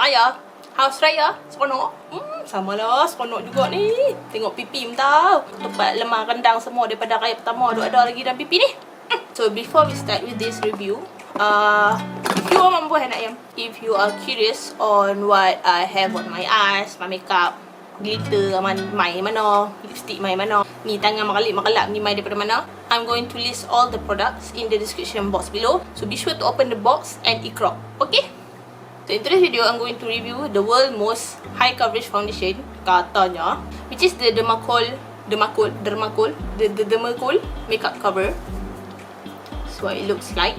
raya. Haus raya, seronok. Samalah, seronok juga ni. Tengok pipi tau. Tempat lemah rendang semua daripada raya pertama. Ada lagi dalam pipi ni. So before we start with this review, if you are mampu nak yang, if you are curious on what I have on my eyes, my makeup, glitter mai mana, lipstick mai mana, ni tangan makalip ni mai daripada mana, I'm going to list all the products in the description box below. So be sure to open the box and ikrok. Okay? So in today's video, I'm going to review the world's most high coverage foundation, katanya, which is the Dermacol makeup cover. So what it looks like.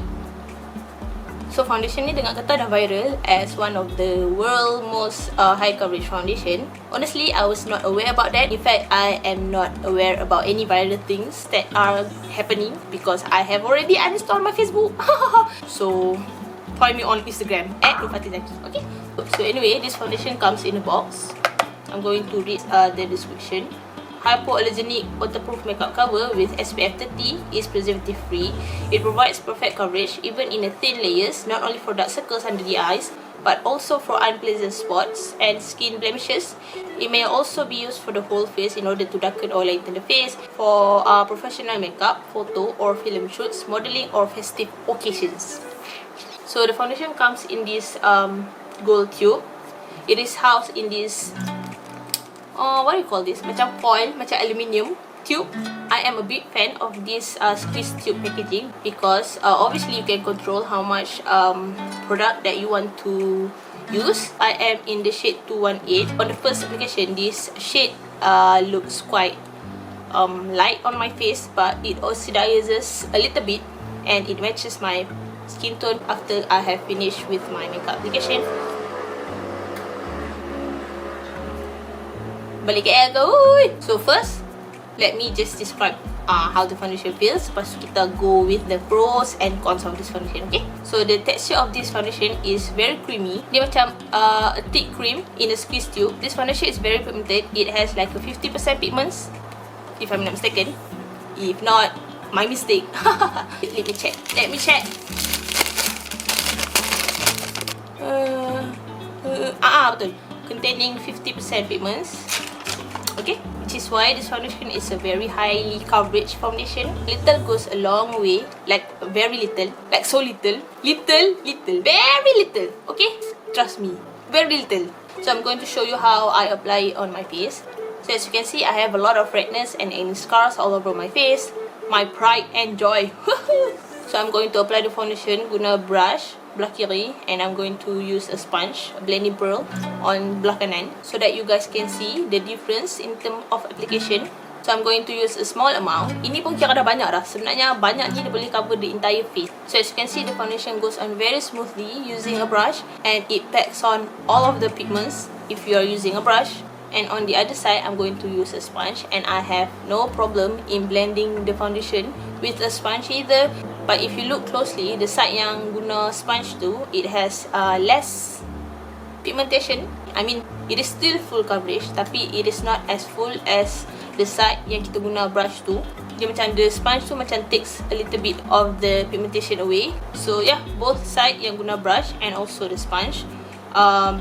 So foundation ni dengar kata dah viral as one of the world most high coverage foundation. Honestly, I was not aware about that. In fact, I am not aware about any viral things that are happening because I have already uninstalled my Facebook. So find me on Instagram @nufatizaki. Okay. So anyway, this foundation comes in a box. I'm going to read the description. Hypoallergenic waterproof makeup cover with SPF 30, is preservative free. It provides perfect coverage even in a thin layers, not only for dark circles under the eyes, but also for unpleasant spots and skin blemishes. It may also be used for the whole face in order to darken or lighten the face for professional makeup, photo or film shoots, modeling or festive occasions. So the foundation comes in this gold tube. It is housed in this what do you call this? Macam foil, macam aluminium tube. I am a big fan of this squeeze tube packaging because obviously you can control how much product that you want to use. I am in the shade 218. On the first application, this shade looks quite light on my face, but it oxidizes a little bit and it matches my skin tone after I have finished with my makeup application. Balik ke air. So first, let me just describe how the foundation feels. Lepas tu kita go with the pros and cons of this foundation. Okay. So the texture of this foundation is very creamy. Dia macam a thick cream in a squeeze tube. This foundation is very pigmented. It has like a 50% pigments, if I'm not mistaken. If not, my mistake. Let me check. Betul. Containing 50% pigments. Okay, which is why this foundation is a very highly coverage foundation. Little goes a long way, like very little, like so little, very little. Okay, trust me, very little. So I'm going to show you how I apply it on my face. So as you can see, I have a lot of redness and any scars all over my face. My pride and joy. So I'm going to apply the foundation guna brush belah kiri, and I'm going to use a sponge, a blending pearl on belah kanan, so that you guys can see the difference in term of application. So I'm going to use a small amount. Ini pun kira dah banyak dah. Sebenarnya banyak ni dia boleh cover the entire face. So as you can see, the foundation goes on very smoothly using a brush, and it packs on all of the pigments if you are using a brush. And on the other side, I'm going to use a sponge, and I have no problem in blending the foundation with a sponge either. But if you look closely, the side yang guna sponge tu, it has less pigmentation. I mean, it is still full coverage, tapi it is not as full as the side yang kita guna brush tu. Dia macam the sponge tu macam takes a little bit of the pigmentation away. So yeah, both side yang guna brush and also the sponge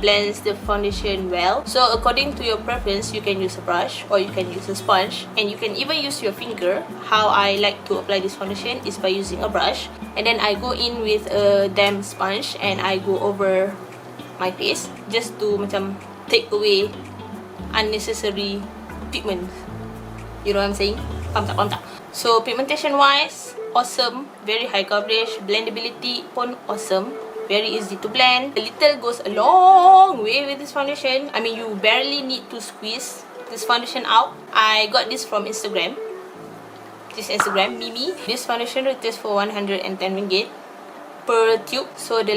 blends the foundation well. So according to your preference, you can use a brush or you can use a sponge, and you can even use your finger. How I like to apply this foundation is by using a brush, and then I go in with a damp sponge and I go over my face just to macam take away unnecessary pigment. You know what I'm saying? Faham tak? So pigmentation wise, awesome, very high coverage. Blendability pun awesome, very easy to blend. A little goes a long way with this foundation. I mean, you barely need to squeeze this foundation out. I got this from Instagram. This Instagram, Mimi. This foundation retails for 110 ringgit per tube. So the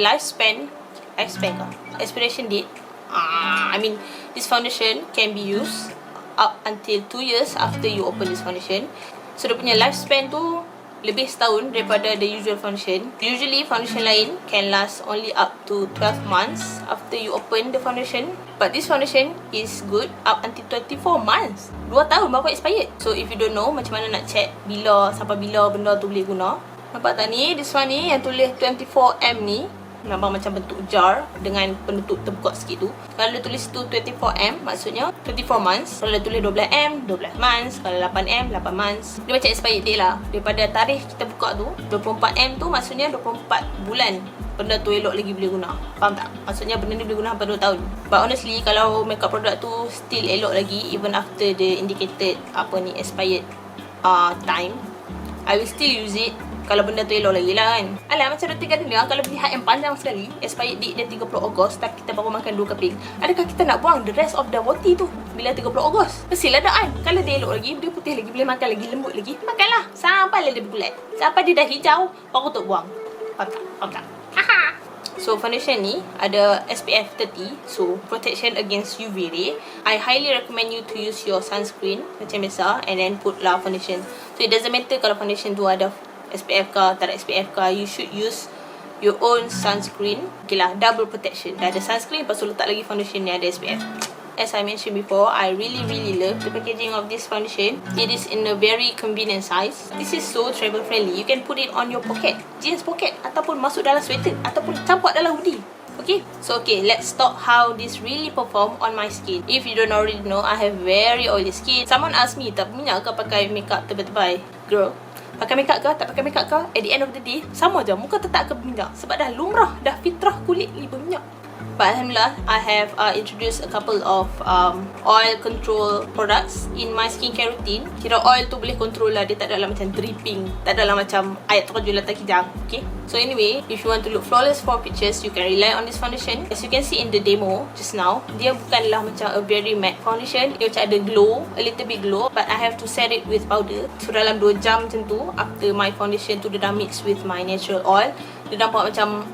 expiration date. I mean, this foundation can be used up until 2 years after you open this foundation. So dia punya lifespan tu lebih setahun daripada the usual foundation. Usually foundation lain can last only up to 12 months after you open the foundation, but this foundation is good up until 24 months. 2 tahun baru expired. So if you don't know macam mana nak check sampai bila benda tu boleh guna, nampak tak ni, this one ni yang tulis 24M ni, gambar macam bentuk jar dengan penutup terbuka sikit tu. Kalau dia tulis tu 24M, maksudnya 24 months. Kalau dia tulis 12M, 12 months. Kalau 8M, 8 months. Dia macam expired date lah. Daripada tarikh kita buka tu, 24M tu maksudnya 24 bulan benda tu elok lagi boleh guna. Faham tak? Maksudnya benda ni boleh guna sampai 2 tahun. But honestly, kalau makeup product tu still elok lagi even after the indicated expired time, I will still use it. Kalau benda tu elok lagi lah kan. Alah, macam Roti Garden dia, kalau beli yang panjang sekali, expired date dia 30 Ogos, tapi kita baru makan 2 keping, adakah kita nak buang the rest of the roti tu bila 30 Ogos? Mestilah tak kan? Kalau dia elok lagi, dia putih lagi, boleh makan lagi, lembut lagi, makanlah sampai dia berbulat, sampai dia dah hijau, baru tu buang. Faham tak? Faham tak? So foundation ni ada SPF 30, so protection against UV ray. I highly recommend you to use your sunscreen macam biasa and then put lah foundation. So it doesn't matter kalau foundation tu ada SPF ke, tak ada SPF ke, you should use your own sunscreen. Okay lah, double protection. Dah ada sunscreen, lepas tu letak lagi foundation ni ada SPF. As I mentioned before, I really love the packaging of this foundation. It is in a very convenient size. This is so travel friendly. You can put it on your pocket, jeans pocket, ataupun masuk dalam sweater, ataupun campak dalam hoodie. Okay, so let's talk how this really perform on my skin. If you don't already know, I have very oily skin. Someone asked me, tak minyak ke pakai makeup tebal-tebal? Girl, pakai makeup ke, tak pakai makeup ke, at the end of the day, sama je, muka tetap ke berminyak. Sebab dah lumrah, dah fitrah kulit ni berminyak. But Alhamdulillah, I have introduced a couple of oil control products in my skincare routine. Kira oil tu boleh control lah, dia tak adalah macam dripping, tak adalah macam ayat terjun latar kijang. Okay, so anyway, if you want to look flawless for pictures, you can rely on this foundation. As you can see in the demo just now, dia bukanlah macam a very matte foundation. Dia macam ada glow, a little bit glow, but I have to set it with powder. So dalam 2 jam macam tu, after my foundation tu dia dah mix with my natural oil, dia nampak macam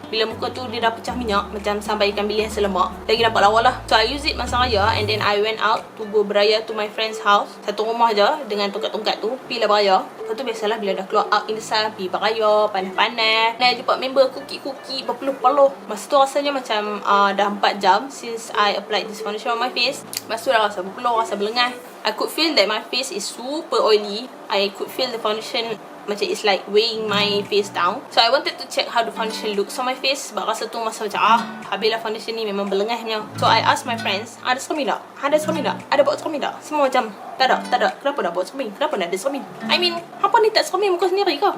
bila muka tu dia dah pecah minyak, macam sampai ikan bilis selemak. Lagi nampak lawa lah. So I use it masa raya, and then I went out to go beraya to my friend's house. Satu rumah je dengan tongkat-tongkat tu, pergi lah beraya. Lepas tu biasalah bila dah keluar out in the sun, pergi beraya, panas-panas, dan jumpa member kuki-kuki berpeluh-peluh. Masa tu rasanya macam dah 4 jam since I applied this foundation on my face. Masa tu dah rasa berpeluh, rasa berlengah. I could feel that my face is super oily. I could feel the foundation macam it's like weighing my face down. So I wanted to check how the foundation looks on my face. Sebab rasa tu masa macam habislah foundation ni memang berlengahnya. So I asked my friends, ada cermin tak? Ada cermin tak? Ada bawa cermin tak? Semua macam tak ada. Kenapa nak bawa cermin? Kenapa nak ada cermin? I mean, hampa ni tak cermin muka sendiri ke?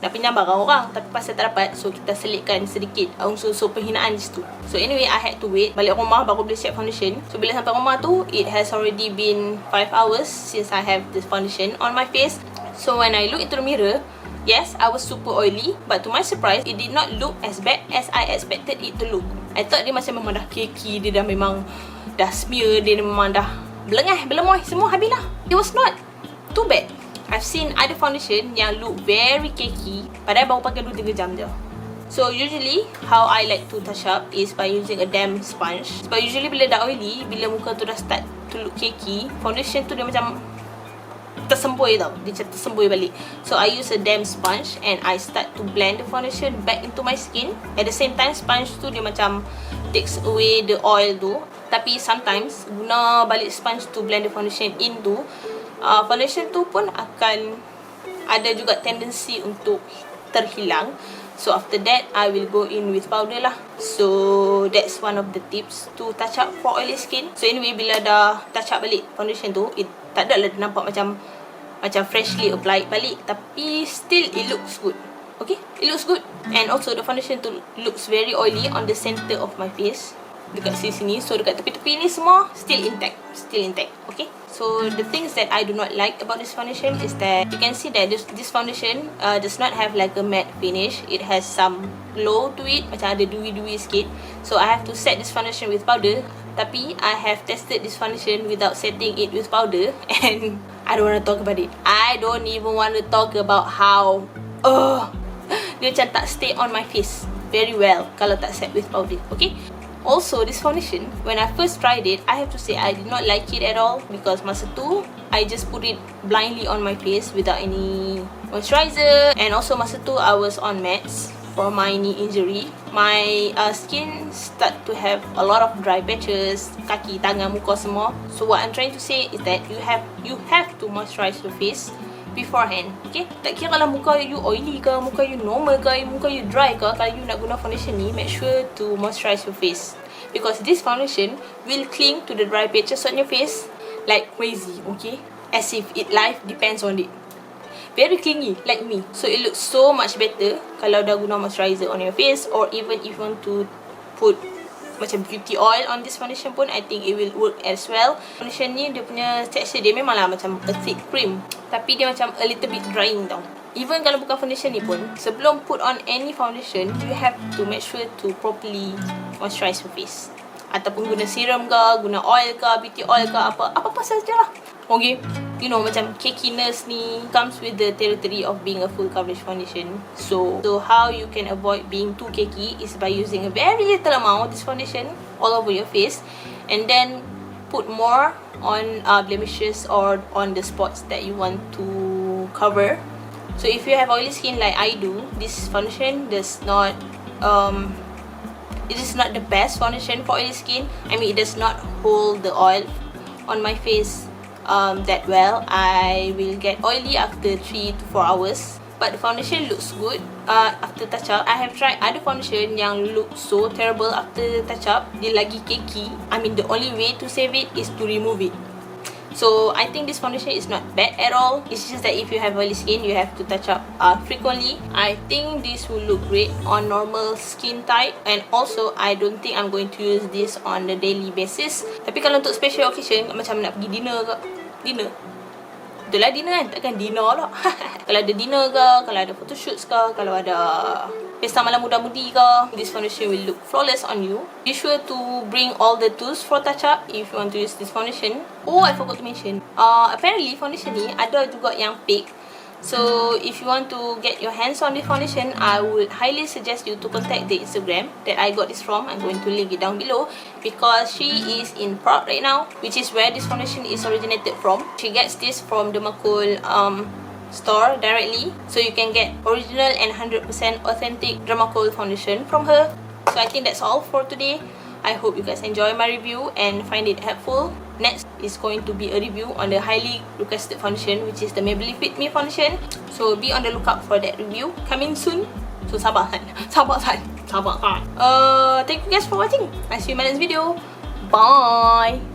Dah pinjam barang orang, tapi pasal tak dapat, so kita selitkan sedikit unsur-unsur penghinaan di situ. So anyway, I had to wait balik rumah baru boleh set foundation. So bila sampai rumah tu, it has already been 5 hours since I have this foundation on my face. So when I look into the mirror, yes, I was super oily, but to my surprise, it did not look as bad as I expected it to look. I thought dia macam memang dah cakey, dia dah memang dah smear, dia memang dah belengah, berlemoy, semua habis lah. It was not too bad. I've seen other foundation yang look very cakey, padahal baru pakai 2-3 jam je. So usually, how I like to touch up is by using a damp sponge. Sebab usually bila dah oily, bila muka tu dah start to look cakey, foundation tu dia macam tersembui tau, dia macam tersembui balik. So I use a damp sponge and I start to blend the foundation back into my skin. At the same time, sponge tu dia macam takes away the oil tu. Tapi sometimes guna balik sponge to blend the foundation into, foundation tu pun akan ada juga tendency untuk terhilang. So after that, I will go in with powder lah. So that's one of the tips to touch up for oily skin. So anyway, bila dah touch up balik foundation tu, it tak ada lah nampak macam freshly applied balik, tapi still it looks good. Okay, it looks good. And also the foundation tu looks very oily on the center of my face, dekat sini. So dekat tepi-tepi ni semua still intact. Okay, so the things that I do not like about this foundation is that you can see that this foundation does not have like a matte finish. It has some glow to it, macam ada dewy-dewy sikit. So I have to set this foundation with powder. Tapi I have tested this foundation without setting it with powder, and I don't want to talk about it. I don't even want to talk about how dia macam tak stay on my face very well kalau tak set with powder. Okay, also this foundation, when I first tried it, I have to say I did not like it at all, because masa tu I just put it blindly on my face without any moisturizer. And also masa tu I was on meds for my knee injury. My skin start to have a lot of dry patches, kaki, tangan, muka semua. So what I'm trying to say is that you have to moisturize your face beforehand. Okay, tak kira kalau muka you oily ke, muka you normal ke, muka you dry ke, kalau you nak guna foundation ni, make sure to moisturize your face, because this foundation will cling to the dry patches on your face like crazy. Okay, as if life depends on it. Very clingy like me, so it looks so much better kalau dah guna moisturizer on your face, or even if you want to put macam beauty oil on this foundation pun, I think it will work as well. Foundation ni dia punya texture dia memanglah macam a thick cream, tapi dia macam a little bit drying tau. Even kalau bukan foundation ni pun, sebelum put on any foundation, you have to make sure to properly moisturize your face, ataupun guna serum ke, guna oil ke, beauty oil ke, apa-apa sajalah. Okay, you know, macam cakiness ni comes with the territory of being a full coverage foundation. So how you can avoid being too cakey is by using a very little amount of this foundation all over your face, and then put more on blemishes or on the spots that you want to cover. So if you have oily skin like I do, this foundation does not it is not the best foundation for oily skin. I mean, it does not hold the oil on my face that well. I will get oily after 3 to 4 hours, but the foundation looks good after touch up. I have tried other foundation yang look so terrible after touch up. Dia lagi cakey. I mean, the only way to save it is to remove it. So I think this foundation is not bad at all. It's just that if you have oily skin, you have to touch up frequently. I think this will look great on normal skin type, and also I don't think I'm going to use this on a daily basis. Tapi kalau untuk special occasion, macam nak pergi dinner ke, dinner, betul lah dinner kan, takkan dinner lah. Kalau ada dinner ke, kalau ada photoshoots ke, kalau ada pesta malam muda-mudi ke, this foundation will look flawless on you. Be sure to bring all the tools for touch up if you want to use this foundation. Oh, I forgot to mention, apparently foundation ni ada juga yang fake. So if you want to get your hands on this foundation, I would highly suggest you to contact the Instagram that I got this from. I'm going to link it down below, because she is in Prague right now, which is where this foundation is originated from. She gets this from Dermacol store directly, so you can get original and 100% authentic Dermacol foundation from her. So I think that's all for today. I hope you guys enjoy my review and find it helpful. Next is going to be a review on the highly requested foundation, which is the Maybelline Fit Me foundation. So be on the lookout for that review coming soon. So sabar kan? Sabar kan? Sabar kan? Thank you guys for watching. I see you in my next video. Bye!